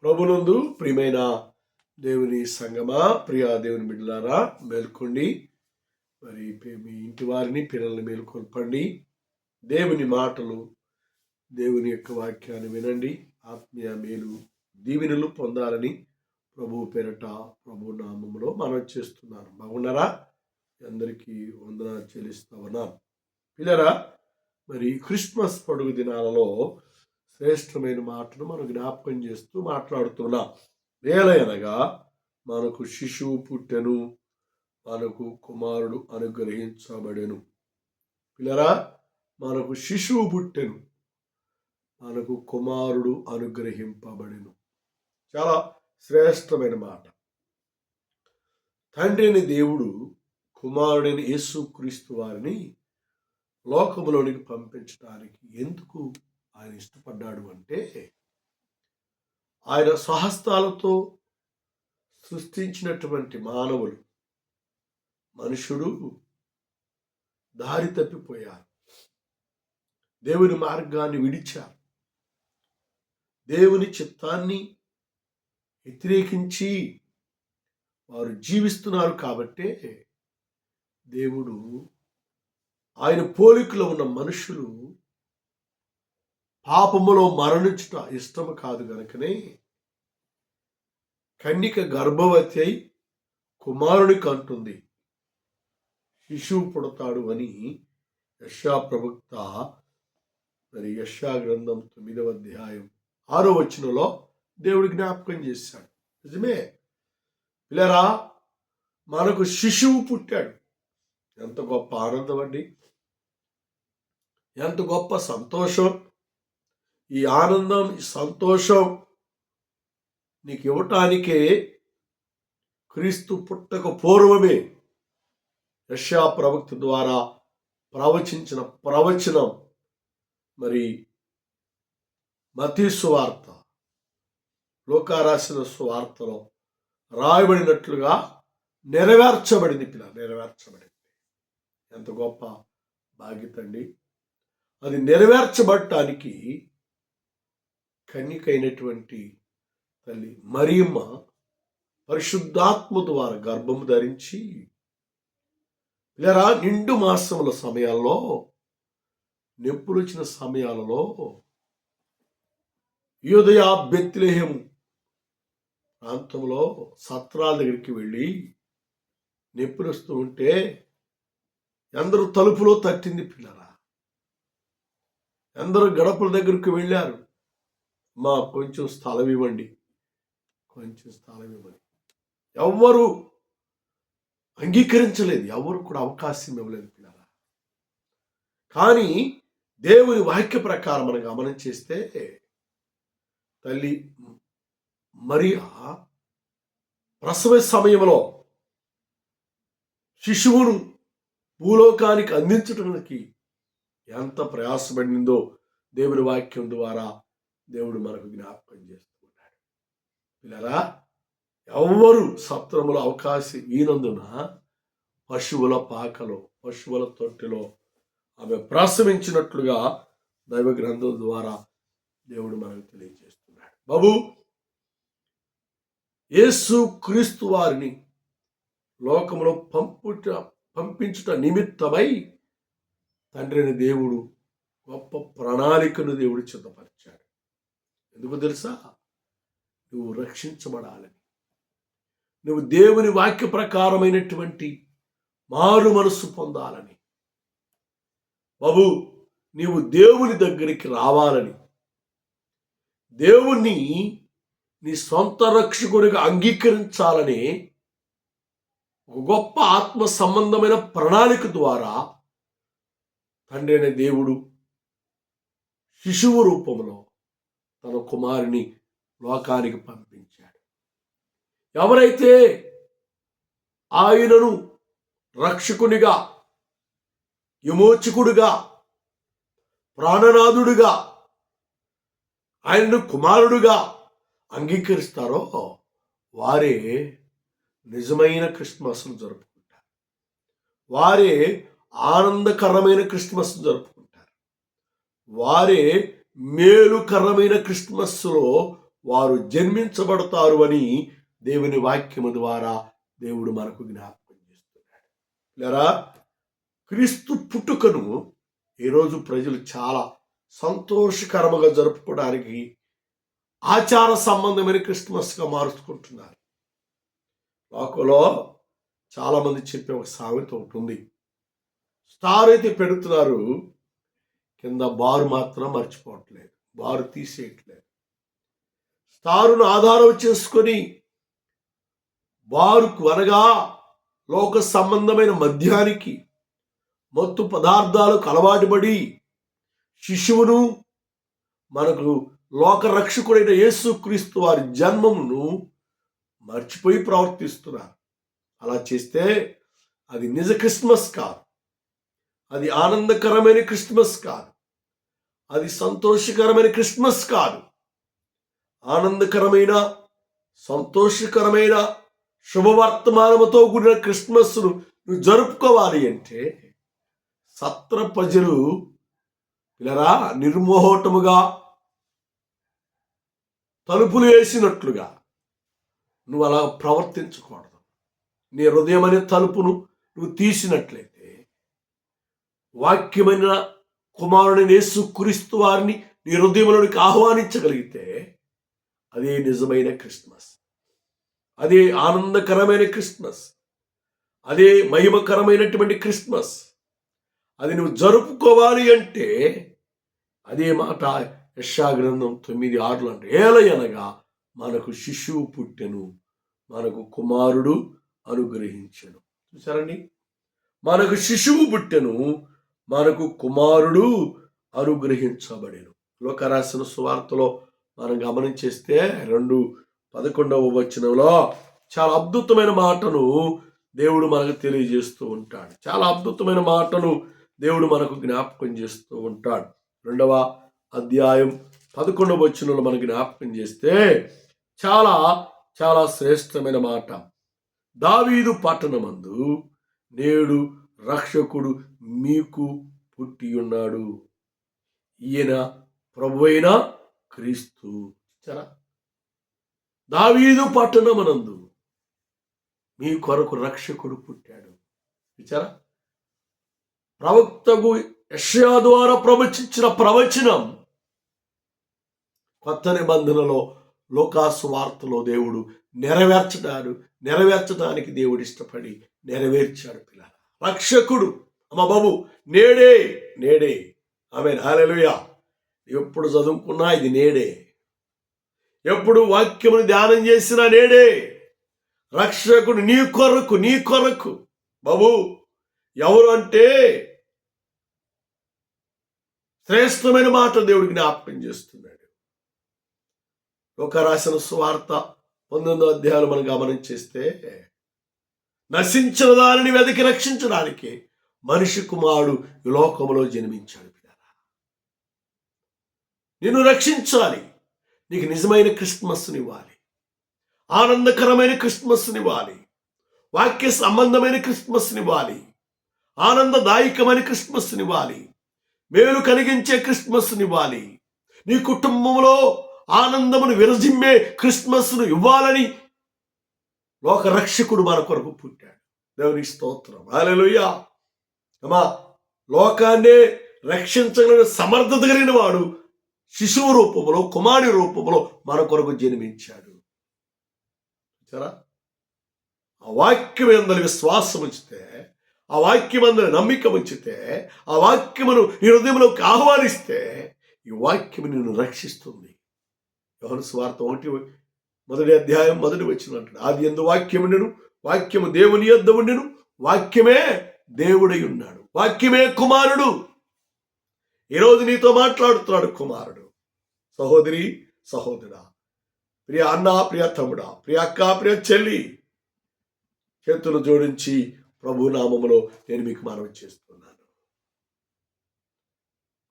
ప్రభునందు ప్రియమైన దేవుని సంగమా, ప్రియ దేవుని బిడ్డలారా, మేల్కొండి. మరి మీ ఇంటి వారిని, పిల్లల్ని మేల్కొల్పండి. దేవుని మాటలు, దేవుని యొక్క వాక్యాన్ని వినండి. ఆత్మీయ మేలు దీవెనలు పొందాలని ప్రభు పేరట, ప్రభు నామములో మనం చేస్తున్నాను. బాగున్నారా? అందరికీ వందనాలు చెల్లిస్తా ఉన్నాం. పిల్లరా, మరి క్రిస్మస్ పండుగ దినాలలో శ్రేష్టమైన మాటను మనం జ్ఞాపకం చేస్తూ మాట్లాడుతున్నాం. ఏలయనగా మనకు శిశువు పుట్టెను, మనకు కుమారుడు అనుగ్రహించబడెను. పిల్లరా, మనకు శిశువు పుట్టెను, మనకు కుమారుడు అనుగ్రహింపబడెను. చాలా శ్రేష్టమైన మాట. తండ్రిని దేవుడు కుమారుడైన యేసుక్రీస్తు వారిని లోకములోనికి పంపించడానికి ఎందుకు ఆయన ఇష్టపడ్డాడు అంటే, ఆయన స్వహస్తాలతో సృష్టించినటువంటి మనుషుడు దారి తప్పిపోయారు, దేవుని మార్గాన్ని విడిచారు, దేవుని చిత్తాన్ని వ్యతిరేకించి వారు జీవిస్తున్నారు. కాబట్టే దేవుడు ఆయన పోలికలో ఉన్న మనుషులు పాపములో మరణించుట ఇష్టము కాదు గనుకనే కన్యక గర్భవతి అయి కుమారునికి అంటుంది, శిశువు పుడతాడు అని యెషయా ప్రవక్త మరి యెషయా గ్రంథం 9వ అధ్యాయం 6వ వచనంలో దేవుడు జ్ఞాపకం చేశాడు. నిజమే పిల్లరా, మనకు శిశువు పుట్టాడు. ఎంత గొప్ప ఆనందం అండి, ఎంత గొప్ప సంతోషం. ఈ ఆనందం, ఈ సంతోషం నీకు ఇవ్వటానికే క్రీస్తు పుట్టక పూర్వమే యెషయా ప్రవక్త ద్వారా ప్రవచించిన ప్రవచనం మరి మత్తయి సువార్త, లూకా రాసిన సువార్తలో రాయబడినట్లుగా నెరవేర్చబడింది. నెరవేర్చబడింది. ఎంత గొప్ప బాధ్యత అండి. అది నెరవేర్చబడటానికి కన్యకైనటువంటి తల్లి మరియమ్మ పరిశుద్ధాత్మ ద్వారా గర్భము ధరించి ఇలా నిండు మాసముల సమయాల్లో, నొప్పులు వచ్చిన సమయాలలో యూదయ బెత్లెహేము ప్రాంతంలో సత్రాల దగ్గరికి వెళ్ళి నొప్పులు వస్తూ ఉంటే అందరూ తలుపులో తట్టింది. పిల్లరా, అందరూ గడపల దగ్గరికి వెళ్ళారు. మా కొంచెం స్థలం ఇవ్వండి, కొంచెం స్థలం ఇవ్వండి. ఎవ్వరు అంగీకరించలేదు, ఎవరు కూడా అవకాశం ఇవ్వలేదు పిల్లరా. కానీ దేవుని వాక్య ప్రకారం మనం గమనం చేస్తే తల్లి మరియా ప్రసవ సమయంలో శిశువును భూలోకానికి అందించడానికి ఎంత ప్రయాసపడిందో దేవుని వాక్యం ద్వారా దేవుడు మనకు జ్ఞాపకం చేస్తున్నాడు. పిల్లరా, ఎవ్వరు సత్రములో అవకాశం ఈనందున పశువుల పాకలో, పశువుల తొట్టిలో ఆమె ప్రసవించినట్లుగా దైవ గ్రంథం ద్వారా దేవుడు మనకు తెలియజేస్తున్నాడు. బాబు, యేసు క్రీస్తు వారిని లోకములో పంపించుట నిమిత్తమై తండ్రిని దేవుడు గొప్ప ప్రణాళికను దేవుడు సిద్ధపరిచాడు. ఎందుకు తెలుసా? నువ్వు రక్షించబడాలని, నువ్వు దేవుని వాక్య ప్రకారమైనటువంటి మారు మనస్సు పొందాలని, బాబు నీవు దేవుని దగ్గరికి రావాలని, దేవుణ్ణి నీ సొంత రక్షకునిగా అంగీకరించాలని ఒక గొప్ప ఆత్మ సంబంధమైన ప్రణాళిక ద్వారా తండ్రి అనే దేవుడు శిశువు రూపంలో తన కుమారుని లోకానికి పంపించాడు. ఎవరైతే ఆయనను రక్షకునిగా, విమోచకుడుగా, ప్రాణనాథుడిగా, ఆయనను కుమారుడుగా అంగీకరిస్తారో వారే నిజమైన క్రిస్మస్ను జరుపుకుంటారు. వారే ఆనందకరమైన క్రిస్మస్ను జరుపుకుంటారు. వారే మేలుకరమైన క్రిస్మస్లో వారు జన్మించబడతారు అని దేవుని వాక్యము ద్వారా దేవుడు మనకు జ్ఞాపకం చేస్తున్నాడు. లేరా, క్రీస్తు పుట్టుకను ఈరోజు ప్రజలు చాలా సంతోషకరముగా జరుపుకోవడానికి ఆచార సంబంధమైన క్రిస్మస్గా మార్చుకుంటున్నారు. లోకంలో చాలామంది చెప్పే ఒక సామెత ఒకటి ఉంది. స్టార్ అయితే పెడుతున్నారు, కింద బారు మాత్రం మర్చిపోవట్లేదు, బారు తీసేయట్లేదు. స్టారును ఆధారం చేసుకొని బారుకు అనగా లోక సంబంధమైన మద్యానికి, మత్తు పదార్థాలకు అలవాటుపడి శిశువును, మనకు లోక రక్షకుడైన యేసుక్రీస్తు వారి జన్మమును మర్చిపోయి ప్రవర్తిస్తున్నారు. అలా చేస్తే అది నిజ క్రిస్మస్ కాదు, అది ఆనందకరమైన క్రిస్మస్ కాదు, అది సంతోషకరమైన క్రిస్మస్ కాదు. ఆనందకరమైన, సంతోషకరమైన శుభవర్తమానముతో కూడిన క్రిస్మస్ను నువ్వు జరుపుకోవాలి అంటే సత్ర ప్రజలు పిల్లరా నిర్మోహటముగా తలుపులు వేసినట్లుగా నువ్వు అలా ప్రవర్తించకూడదు. నీ హృదయం అనే తలుపును నువ్వు తీసినట్లయితే, వాక్యమైన కుమారుడైన యేసుక్రీస్తు వారిని నీ హృదయంలోనికి ఆహ్వానించగలిగితే అదే నిజమైన క్రిస్మస్, అదే ఆనందకరమైన క్రిస్మస్, అదే మహిమకరమైనటువంటి క్రిస్మస్. అది నువ్వు జరుపుకోవాలి అంటే అదే మాట యెషయా గ్రంథం 9:6 అంటే, ఏలయనగా మనకు శిశువు పుట్టెను, మనకు కుమారుడు అనుగ్రహించెను. చూసారండి, మనకు శిశువు పుట్టెను, మనకు కుమారుడు అనుగ్రహించబడెను. లోకరాసిన సువార్తలో మనం గమనించేస్తే 2:11 చాలా అద్భుతమైన మాటను దేవుడు మనకు తెలియజేస్తూ ఉంటాడు. చాలా అద్భుతమైన మాటను దేవుడు మనకు జ్ఞాపకం చేస్తూ ఉంటాడు. 2వ అధ్యాయం 11 మనకు జ్ఞాపకం చేస్తే చాలా చాలా శ్రేష్టమైన మాట. దావీదు పట్టణమందు నేడు రక్షకుడు మీకు పుట్టి ఉన్నాడు, ఈయన ప్రభువైన క్రీస్తు. దావీదు పట్టణమనందు మీ కొరకు రక్షకుడు పుట్టాడు. చూచారా, ప్రవక్తకు యెషయా ద్వారా ప్రవచించిన ప్రవచనం కొత్త నిబంధనలో లోకాసు వార్తలో దేవుడు నెరవేర్చడానికి దేవుడు ఇష్టపడి నెరవేర్చాడు. పిల్లల రక్షకుడు అమ్మ బాబు నేడే ఆమేన్ హల్లెలూయా. ఎప్పుడు చదువుకున్నా ఇది నేడే, ఎప్పుడు వాక్యమును ధ్యానం చేసినా నేడే. రక్షకుడు నీ కొరకు బాబు ఎవరు అంటే శ్రేష్టమైన మాట దేవుడు జ్ఞాపకం చేస్తున్నాడు. ఒక రాసిన సువార్త 19వ అధ్యాయంలో మనం గమనించేస్తే, నశించిన దానిని వెతికి రక్షించడానికి మనిషి కుమారుడు ఈ లోకంలో జన్మించాడు. నిన్ను రక్షించాలి, నీకు నిజమైన క్రిస్మస్నివ్వాలి, ఆనందకరమైన క్రిస్మస్నివ్వాలి, వాక్య సంబంధమైన క్రిస్మస్నివ్వాలి, ఆనందదాయకమైన క్రిస్మస్నివ్వాలి, మేలు కలిగించే క్రిస్మస్నివ్వాలి, నీ కుటుంబంలో ఆనందమును విరజిమ్మే క్రిస్మస్ను ఇవ్వాలని లోక రక్షకుడు మన కొరకు పుట్టాడు. దేవునికి స్తోత్రం హల్లెలూయా. అమ్మా, లోకాన్నే రక్షించగలిగిన సమర్థత కలిగిన వాడు శిశువు రూపంలో, కుమారుని రూపంలో మన కొరకు జన్మించాడు. సరే, ఆ వాక్యం యందు విశ్వాసం ఉంచితే, ఆ వాక్యం యందు నమ్మిక ఉంచితే, ఆ వాక్యమును నీ హృదయంలోకి ఆహ్వానిస్తే ఈ వాక్యము నిన్ను రక్షిస్తుంది. యోహాను సువార్త 1వ అధ్యాయం 1 అంటాడు, ఆది యందు వాక్యముండెను, వాక్యము దేవుని యొద్ద ఉండెను, వాక్యమే దేవుడై ఉన్నాడు, వాక్యమే కుమారుడు. ఈరోజు నీతో మాట్లాడుతున్నాడు కుమారుడు. సహోదరి, సహోదరా, ప్రియ అన్న, ప్రియ తమ్ముడా, ప్రియ అక్క, ప్రియ చెల్లి, చేతులు జోడించి ప్రభు నామములో నేను మీకు మనవి చేస్తున్నాను.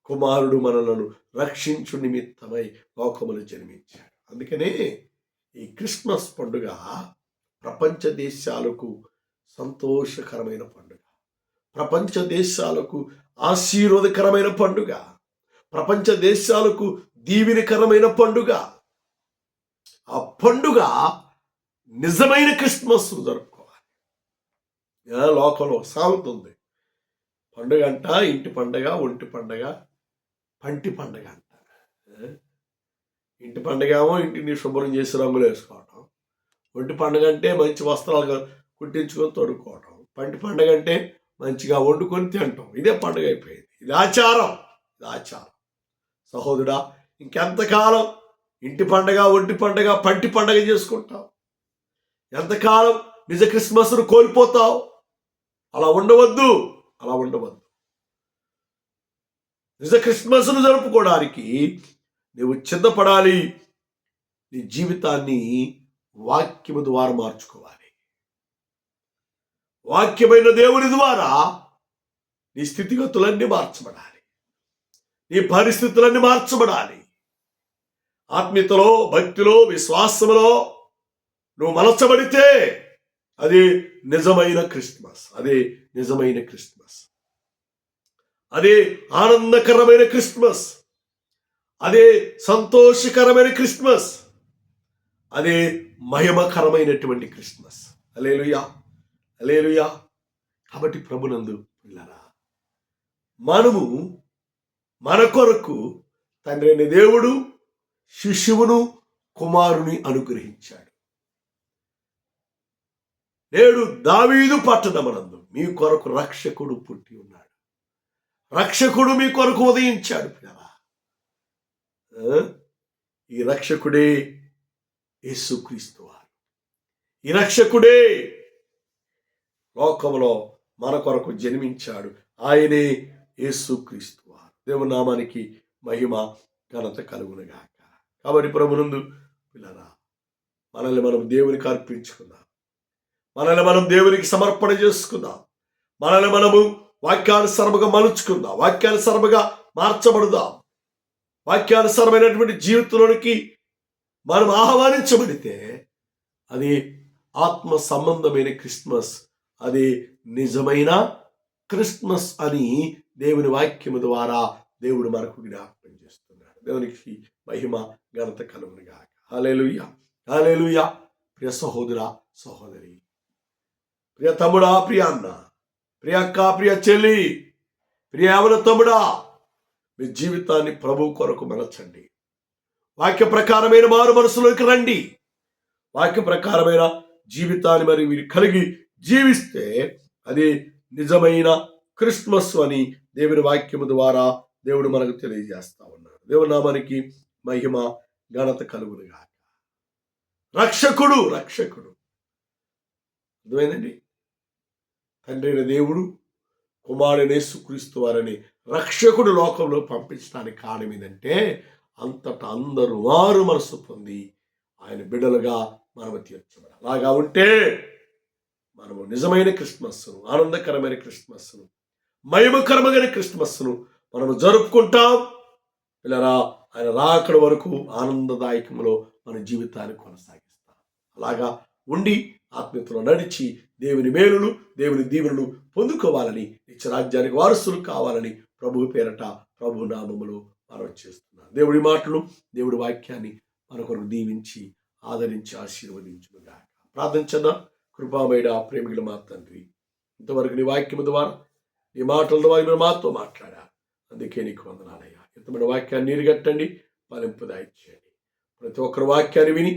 కుమారుడు మనలను రక్షించు నిమిత్తమై లోకములు జన్మించాడు. అందుకనే ఈ క్రిస్మస్ పండుగ ప్రపంచ దేశాలకు సంతోషకరమైన పండుగ, ప్రపంచ దేశాలకు ఆశీర్వాదకరమైన పండుగ, ప్రపంచ దేశాలకు దీవెనకరమైన పండుగ. ఆ పండుగ నిజమైన క్రిస్మస్ జరుపుకోవాలి. లోకంలో సామెత ఉంది, పండుగ అంట ఇంటి పండుగ, ఒంటి పండుగ, పంటి పండుగ అంట. ఇంటి పండుగ ఏమో ఇంటిని శుభ్రం చేసి రంగులు వేసుకోవటం, ఒంటి పండుగ అంటే మంచి వస్త్రాలు కుట్టించుకొని తొడుక్కోవటం, పంటి పండుగ అంటే మంచిగా వండుకొని తినటం. ఇదే పండుగ అయిపోయింది. ఇది ఆచారం. సహోదరుడా, ఇంకెంతకాలం ఇంటి పండుగ, ఒంటి పండుగ, పంటి పండుగ చేసుకుంటావు? ఎంతకాలం నిజ క్రిస్మస్ను కోల్పోతావు? అలా ఉండవద్దు. నిజ క్రిస్మస్ను జరుపుకోవడానికి నువ్వు సిద్ధపడాలి. నీ జీవితాన్ని వాక్యము ద్వారా మార్చుకోవాలి. వాక్యమైన దేవుని ద్వారా నీ స్థితిగతులన్నీ మార్చబడాలి. నీ పరిస్థితులన్నీ మార్చబడాలి. ఆత్మీయతలో, భక్తిలో, విశ్వాసములో నువ్వు మలచబడితే అది నిజమైన క్రిస్మస్. అదే ఆనందకరమైన క్రిస్మస్. అదే సంతోషకరమైన క్రిస్మస్. అదే మహిమకరమైనటువంటి క్రిస్మస్. హల్లెలూయా. కాబట్టి ప్రభునందు పిల్లరా, మనము మన కొరకు తండ్రి అయిన దేవుడు శిశువును, కుమారుని అనుగ్రహించాడు. నేడు దావీదు పట్టణమునందు మీ కొరకు రక్షకుడు పుట్టి ఉన్నాడు. రక్షకుడు మీ కొరకు ఉదయించాడు పిల్లరా. ఈ రక్షకుడే యేసుక్రీస్తు వారు. ఈ రక్షకుడే లోకములో మన కొరకు జన్మించాడు. ఆయనే యేసుక్రీస్తు వారు. దేవుని నామానికి మహిమ ఘనత కలుగునుగాక. కాబట్టి ప్రభునందు పిల్లరా, మనల్ని మనం దేవునికి అర్పించుకుందాం. మనల్ని మనం దేవునికి సమర్పణ చేసుకుందాం. మనల్ని మనము వాక్యానుసరముగా మలుచుకుందాం. వాక్యానుసరముగా మార్చబడదాం. వాక్యానుసరమైనటువంటి జీవితంలోనికి మనం ఆహ్వానించబడితే అది ఆత్మ సంబంధమైన క్రిస్మస్. అది నిజమైన క్రిస్మస్ అని దేవుని వాక్యము ద్వారా దేవుడు మనకు జ్ఞాపకం చేస్తున్నాడు. దేవునికి మహిమ ఘనత కలుగునుగాక. హల్లెలూయా. ప్రియ సహోదరా, సహోదరి, ప్రియ తమ్ముడా, ప్రియ అన్న, ప్రియ అక్క, ప్రియ చెల్లి, ప్రియ యవన తమ్ముడా, మీ జీవితాన్ని ప్రభు కొరకు మలచండి. వాక్య ప్రకారమైన మారు మనసులోకి రండి. వాక్య ప్రకారమైన జీవితాన్ని మరి మీరు కలిగి జీవిస్తే అది నిజమైన క్రిస్మస్ అని దేవుని వాక్యము ద్వారా దేవుడు మనకు తెలియజేస్తా ఉన్నాడు. దేవుని నామానికి మహిమ ఘనత కలుగునుగాక. రక్షకుడు అర్థమైందండి. తండ్రి అయిన దేవుడు కుమారుడైన యేసుక్రీస్తు వారిని రక్షకుడు లోకంలో పంపించడానికి కారణం ఏంటంటే అంతటా అందరూ మారు మనసు పొంది ఆయన బిడ్డలుగా మనము తీర్చబడాలి. అలాగా ఉంటే మనము నిజమైన క్రిస్మస్ను, ఆనందకరమైన క్రిస్మస్ను, మహిమకరమైన క్రిస్మస్ను మనము జరుపుకుంటాం. పిల్లరా, ఆయన రాకడ వరకు ఆనందదాయకంలో మన జీవితాన్ని కొనసాగిస్తాం. అలాగా ఉండి ఆత్మీయతలో నడిచి దేవుని మేలులు, దేవుని దీవెనలు పొందుకోవాలని, నిత్య రాజ్యానికి వారసులు కావాలని ప్రభు పేరట, ప్రభు నామములో మనం చేస్తున్నాం. దేవుడి మాటలు, దేవుడి వాక్యాన్ని మన కొరకు దీవించి ఆదరించి ఆశీర్వదించునుగాక. ప్రార్థించదా. కృపామయుడ, ప్రేమికుల మా తండ్రి, ఇంతవరకు నీ వాక్యము ద్వారా, నీ మాటల ద్వారా మీరు మాతో మాట్లాడా. అందుకే నీకు వందనాలయ్యా. ఇంతమైన వాక్యాన్ని నీరుగట్టండి, ఫలింపు దయచేయండి. ప్రతి ఒక్కరు వాక్యాన్ని విని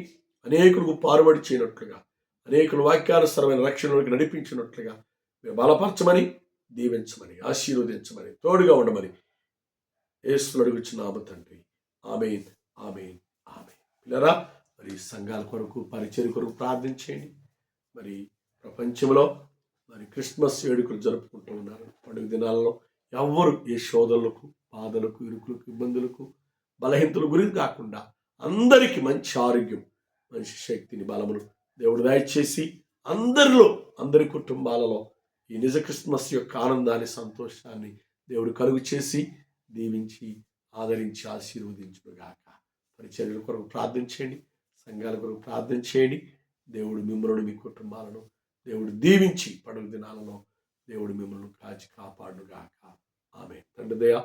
అనేకులకు పారుబడి చేయనట్లుగా, అనేకులు వాక్యానుసరమైన రక్షణలోకి నడిపించినట్లుగా మీరు బలపరచమని, దీవించమని, ఆశీర్వదించమని, తోడుగా ఉండమని యేసును అడుగుచున్నాము తండ్రి. ఆమేన్, ఆమేన్, ఆమేన్. పిల్లరా, మరి సంఘాల కొరకు, పరిచర్య కొరకు ప్రార్థించేయండి. మరి ప్రపంచంలో మరి క్రిస్మస్ వేడుకలు జరుపుకుంటూ ఉన్నారు. పండుగ దినాల్లో ఎవ్వరు ఏ శోధనలకు, బాధలకు, ఇరుకులకు, ఇబ్బందులకు, బలహీనతల గురించి కాకుండా అందరికీ మంచి ఆరోగ్యం, మంచి శక్తిని, బలమును దేవుడు దయచేసి అందరి కుటుంబాలలో ఈ నిజ క్రిస్మస్ యొక్క ఆనందాన్ని, సంతోషాన్ని దేవుడు కలుగు చేసి దీవించి ఆదరించి ఆశీర్వదించుగాక. పరిచర్యల కొరకు ప్రార్థించేయండి. సంఘాల కొరకు ప్రార్థించేయండి. దేవుడు మిమ్మల్ని, మీ కుటుంబాలను దేవుడు దీవించి పండుగ దినాలలో దేవుడు మిమ్మల్ని కాచి కాపాడుగాక. ఆమేన్. తండ్రి దయ,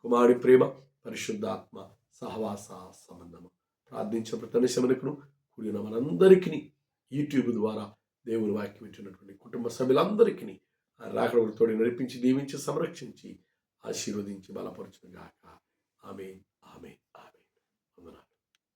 కుమారుడి ప్రేమ, పరిశుద్ధాత్మ సహవాస సంబంధము ప్రార్థించిన ప్రతి శమనకును కూడిన మనందరికీ యూట్యూబ్ ద్వారా దేవుని వాక్యం వింటున్నటువంటి కుటుంబ సభ్యులందరికీ ఆ రాకడ తోడి నడిపించి దీవించి సంరక్షించి ఆశీర్వదించి బలపరచును గాక. ఆమేన్, ఆమేన్, ఆమేన్. వందనాలు.